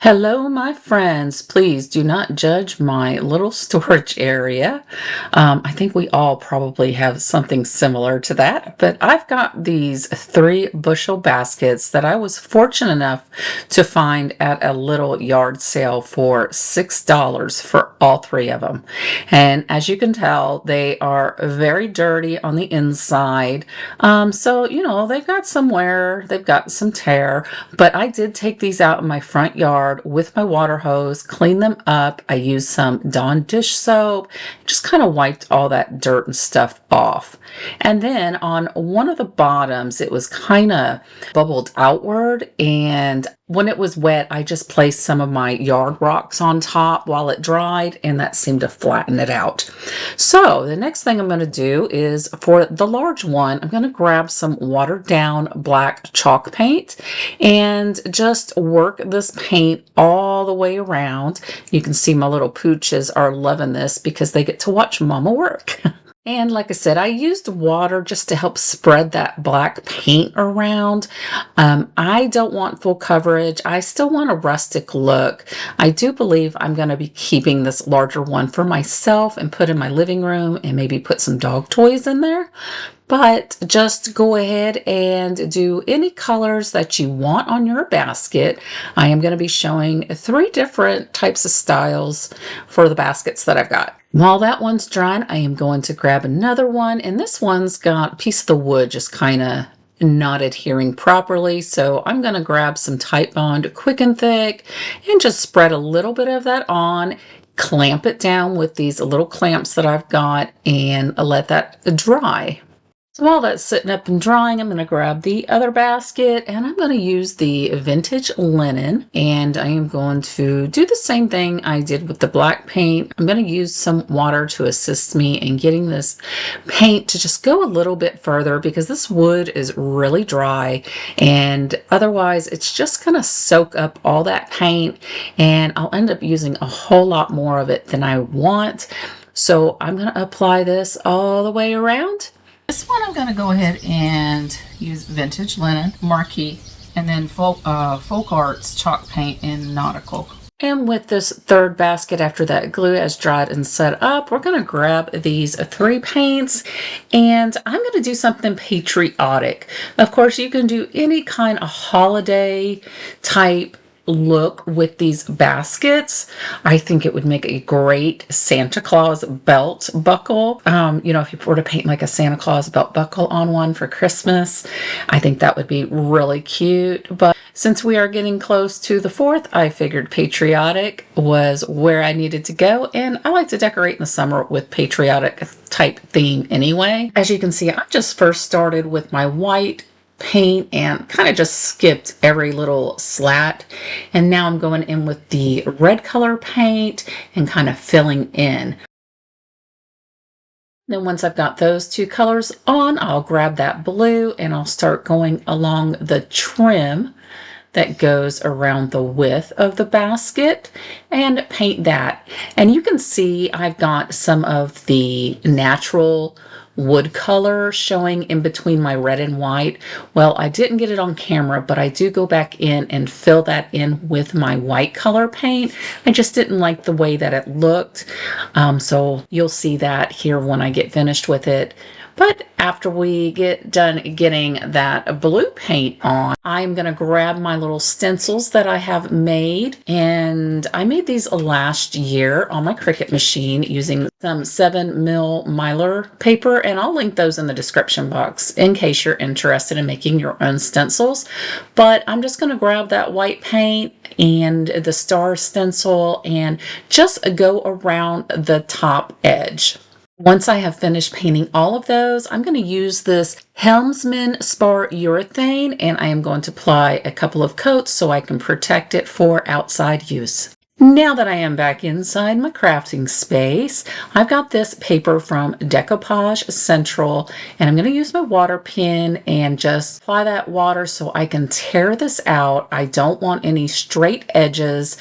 Hello, my friends. Please do not judge my little storage area. I think we all probably have something similar to that, but I've got these 3 bushel baskets that I was fortunate enough to find at a little yard sale for $6 for all 3 of them. And as you can tell, they are very dirty on the inside. They've got some wear, they've got some tear, but I did take these out in my front yard with my water hose, clean them up. I used some Dawn dish soap, just kind of wiped all that dirt and stuff off. And then on one of the bottoms, it was kind of bubbled outward. And when it was wet, I just placed some of my yard rocks on top while it dried, and that seemed to flatten it out. So the next thing I'm going to do is for the large one, I'm going to grab some watered down black chalk paint and just work this paint all the way around. You can see my little pooches are loving this because they get to watch Mama work. And like I said, I used water just to help spread that black paint around. I don't want full coverage. I still want a rustic look. I do believe I'm going to be keeping this larger one for myself and put in my living room and maybe put some dog toys in there. But just go ahead and do any colors that you want on your basket. I am going to be showing 3 different types of styles for the baskets that I've got. While that one's drying, I am going to grab another one, and this one's got a piece of the wood just kind of not adhering properly. So I'm going to grab some Titebond Quick and Thick and just spread a little bit of that on, clamp it down with these little clamps that I've got, and let that dry. So while that's sitting up and drying, I'm going to grab the other basket and I'm going to use the vintage linen, and I am going to do the same thing I did with the black paint. I'm going to use some water to assist me in getting this paint to just go a little bit further because this wood is really dry, and otherwise it's just going to soak up all that paint and I'll end up using a whole lot more of it than I want. So I'm going to apply this all the way around. This one I'm going to go ahead and use vintage linen, Marquee, and then folk arts chalk paint in Nautical. And with this third basket, after that glue has dried and set up, we're going to grab these 3 paints, and I'm going to do something patriotic. Of course, you can do any kind of holiday type look with these baskets. I think it would make a great Santa Claus belt buckle. If you were to paint like a Santa Claus belt buckle on one for Christmas, I think that would be really cute. But since we are getting close to the 4th, I figured patriotic was where I needed to go, and I like to decorate in the summer with patriotic type theme anyway. As you can see, I just first started with my white paint and kind of just skipped every little slat, and now I'm going in with the red color paint and kind of filling in. Then once I've got those 2 colors on, I'll grab that blue and I'll start going along the trim that goes around the width of the basket and paint that. And you can see I've got some of the natural wood color showing in between my red and white. Well, I didn't get it on camera, but I do go back in and fill that in with my white color paint. I just didn't like the way that it looked. So you'll see that here when I get finished with it. But after we get done getting that blue paint on, I'm going to grab my little stencils that I have made. And I made these last year on my Cricut machine using some 7mm Mylar paper. And I'll link those in the description box in case you're interested in making your own stencils. But I'm just going to grab that white paint and the star stencil and just go around the top edge. Once I have finished painting all of those, I'm going to use this Helmsman Spar urethane, and I am going to apply a couple of coats so I can protect it for outside use. Now that I am back inside my crafting space, I've got this paper from Decoupage Central, and I'm going to use my water pen and just apply that water so I can tear this out. I don't want any straight edges.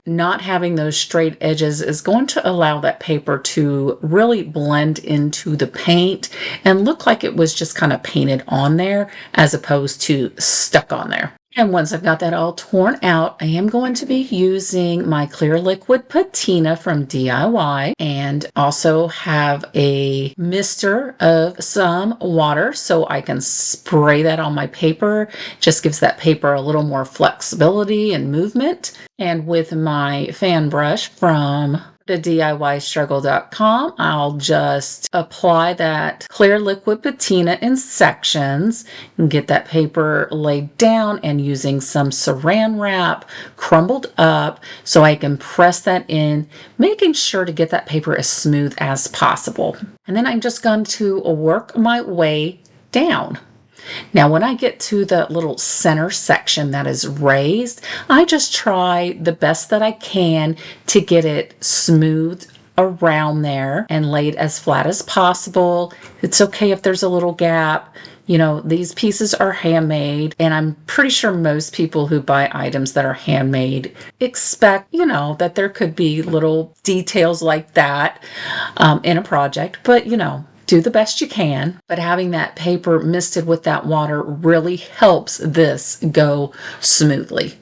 Not having those straight edges is going to allow that paper to really blend into the paint and look like it was just kind of painted on there as opposed to stuck on there. And once I've got that all torn out, I am going to be using my clear liquid patina from DIY and also have a mister of some water so I can spray that on my paper. Just gives that paper a little more flexibility and movement. And with my fan brush from the DIYstruggle.com, I'll just apply that clear liquid patina in sections and get that paper laid down, and using some saran wrap crumbled up so I can press that in, making sure to get that paper as smooth as possible. And then I'm just going to work my way down. Now, when I get to the little center section that is raised, I just try the best that I can to get it smooth around there and laid as flat as possible. It's okay if there's a little gap. You know, these pieces are handmade, and I'm pretty sure most people who buy items that are handmade expect, you know, that there could be little details like that in a project, but you know, do the best you can. But having that paper misted with that water really helps this go smoothly.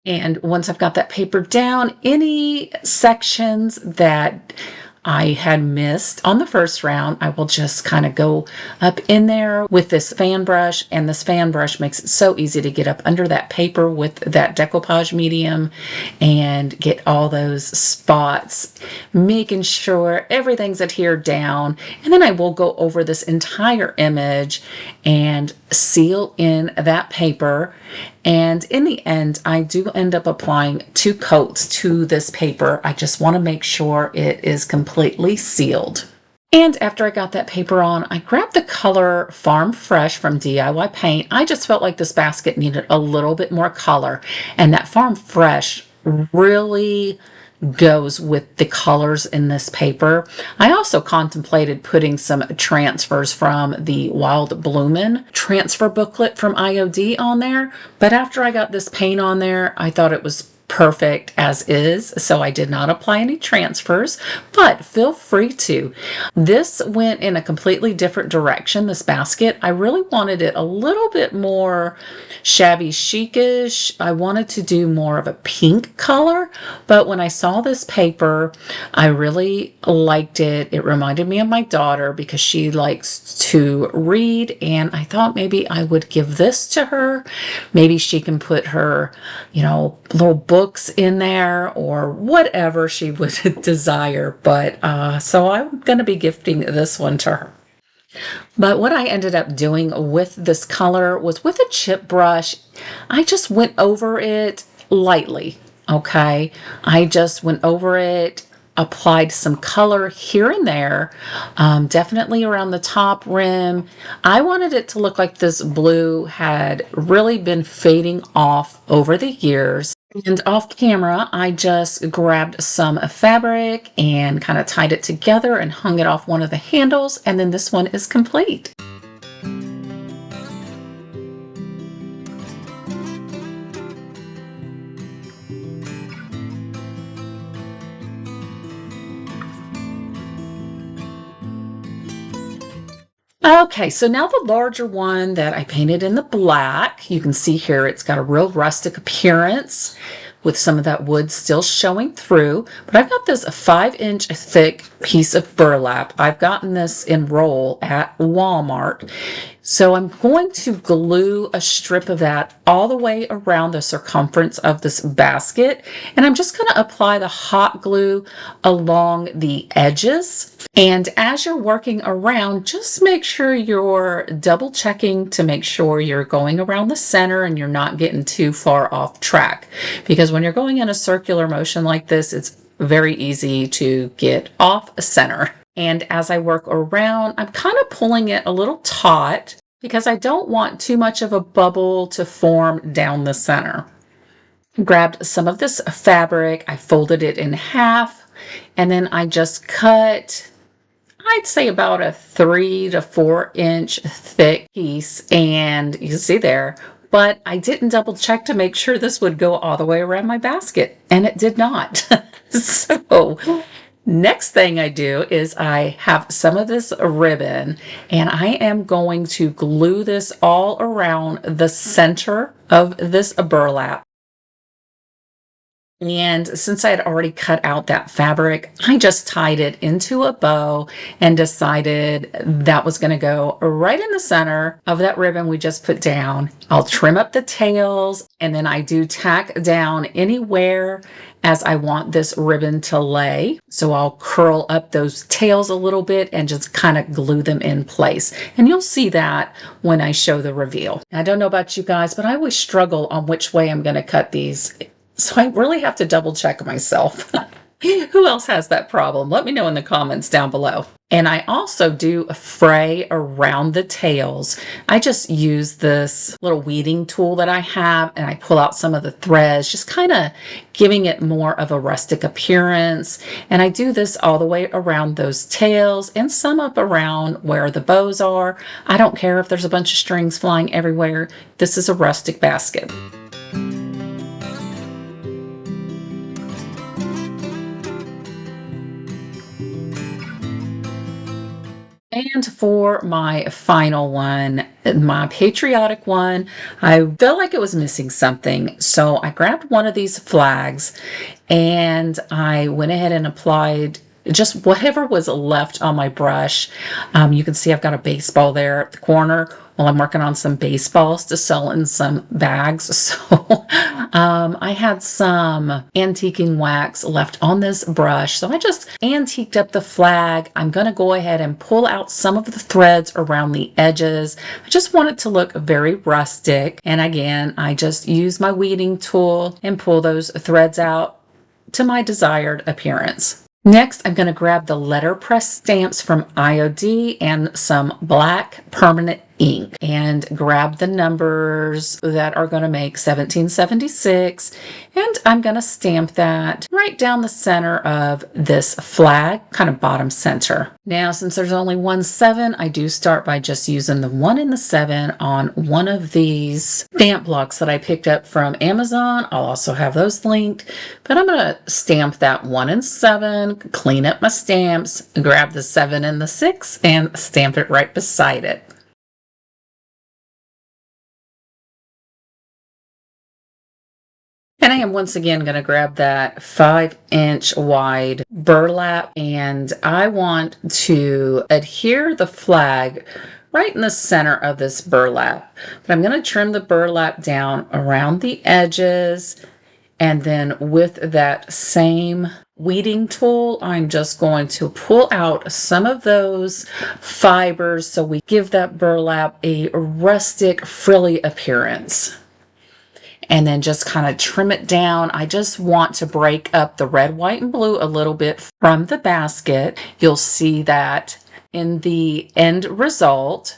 And once I've got that paper down, any sections that I had missed on the first round, I will just kind of go up in there with this fan brush, and this fan brush makes it so easy to get up under that paper with that decoupage medium and get all those spots, making sure everything's adhered down. And then I will go over this entire image and seal in that paper. And in the end, I do end up applying 2 coats to this paper. I just want to make sure it is completely sealed. And after I got that paper on, I grabbed the color Farm Fresh from DIY Paint. I just felt like this basket needed a little bit more color, and that Farm Fresh really goes with the colors in this paper. I also contemplated putting some transfers from the Wild Bloomin' transfer booklet from IOD on there, but after I got this paint on there, I thought it was perfect as is, so I did not apply any transfers, but feel free to. This went in a completely different direction, this basket. I really wanted it a little bit more shabby chicish. I wanted to do more of a pink color, but when I saw this paper, I really liked it. It reminded me of my daughter because she likes to read, and I thought maybe I would give this to her. Maybe she can put her, you know, little books in there or whatever she would desire. But so I'm going to be gifting this one to her. But what I ended up doing with this color was with a chip brush, I just went over it lightly. Okay, I just went over it, applied some color here and there, definitely around the top rim. I wanted it to look like this blue had really been fading off over the years. And off camera, I just grabbed some fabric and kind of tied it together and hung it off one of the handles, and then this one is complete. Okay, so now the larger one that I painted in the black, you can see here it's got a real rustic appearance with some of that wood still showing through. But I've got this 5-inch thick piece of burlap. I've gotten this in roll at Walmart. So I'm going to glue a strip of that all the way around the circumference of this basket. And I'm just going to apply the hot glue along the edges. And as you're working around, just make sure you're double checking to make sure you're going around the center and you're not getting too far off track. Because when you're going in a circular motion like this, it's very easy to get off center. And as I work around, I'm kind of pulling it a little taut because I don't want too much of a bubble to form down the center. Grabbed some of this fabric, I folded it in half, and then I just cut, I'd say about a 3 to 4 inch thick piece, and you see there, but I didn't double check to make sure this would go all the way around my basket, and it did not. So Next thing I do is I have some of this ribbon and I am going to glue this all around the center of this burlap. And since I had already cut out that fabric, I just tied it into a bow and decided that was going to go right in the center of that ribbon we just put down. I'll trim up the tails and then I do tack down anywhere as I want this ribbon to lay. So I'll curl up those tails a little bit and just kind of glue them in place. And you'll see that when I show the reveal. I don't know about you guys, but I always struggle on which way I'm going to cut these. So I really have to double check myself. Who else has that problem? Let me know in the comments down below. And I also do a fray around the tails. I just use this little weeding tool that I have and I pull out some of the threads, just kind of giving it more of a rustic appearance. And I do this all the way around those tails and some up around where the bows are. I don't care if there's a bunch of strings flying everywhere. This is a rustic basket. And for my final one, my patriotic one, I felt like it was missing something. So I grabbed one of these flags and I went ahead and applied just whatever was left on my brush. You can see I've got a baseball there at the corner. Well, I'm working on some baseballs to sell in some bags. So I had some antiquing wax left on this brush. So I just antiqued up the flag. I'm going to go ahead and pull out some of the threads around the edges. I just want it to look very rustic. And again, I just use my weeding tool and pull those threads out to my desired appearance. Next, I'm going to grab the letterpress stamps from IOD and some black permanent ink and grab the numbers that are going to make 1776, and I'm going to stamp that right down the center of this flag, kind of bottom center. Now, since there's only one 7, I do start by just using the 1 and the 7 on one of these stamp blocks that I picked up from Amazon. I'll also have those linked, but I'm going to stamp that 1 and 7, clean up my stamps, grab the 7 and the 6, and stamp it right beside it. And I am once again going to grab that 5-inch wide burlap and I want to adhere the flag right in the center of this burlap. But I'm going to trim the burlap down around the edges, and then with that same weeding tool, I'm just going to pull out some of those fibers so we give that burlap a rustic, frilly appearance. And then just kind of trim it down. I just want to break up the red, white, and blue a little bit from the basket. You'll see that in the end result.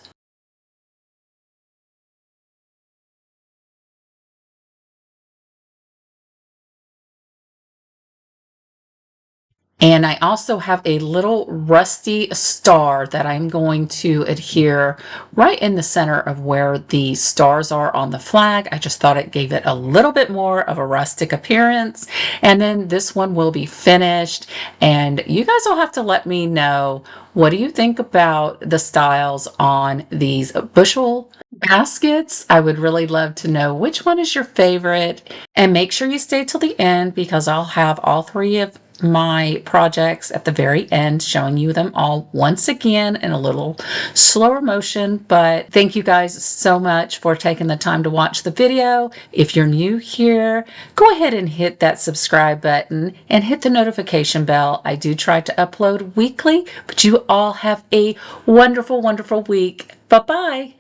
And I also have a little rusty star that I'm going to adhere right in the center of where the stars are on the flag. I just thought it gave it a little bit more of a rustic appearance. And then this one will be finished. And you guys will have to let me know, what do you think about the styles on these bushel baskets? I would really love to know which one is your favorite. And make sure you stay till the end because I'll have all 3 of my projects at the very end, showing you them all once again in a little slower motion. But thank you guys so much for taking the time to watch the video. If you're new here, go ahead and hit that subscribe button and hit the notification bell. I do try to upload weekly, but you all have a wonderful, wonderful week. Bye-bye.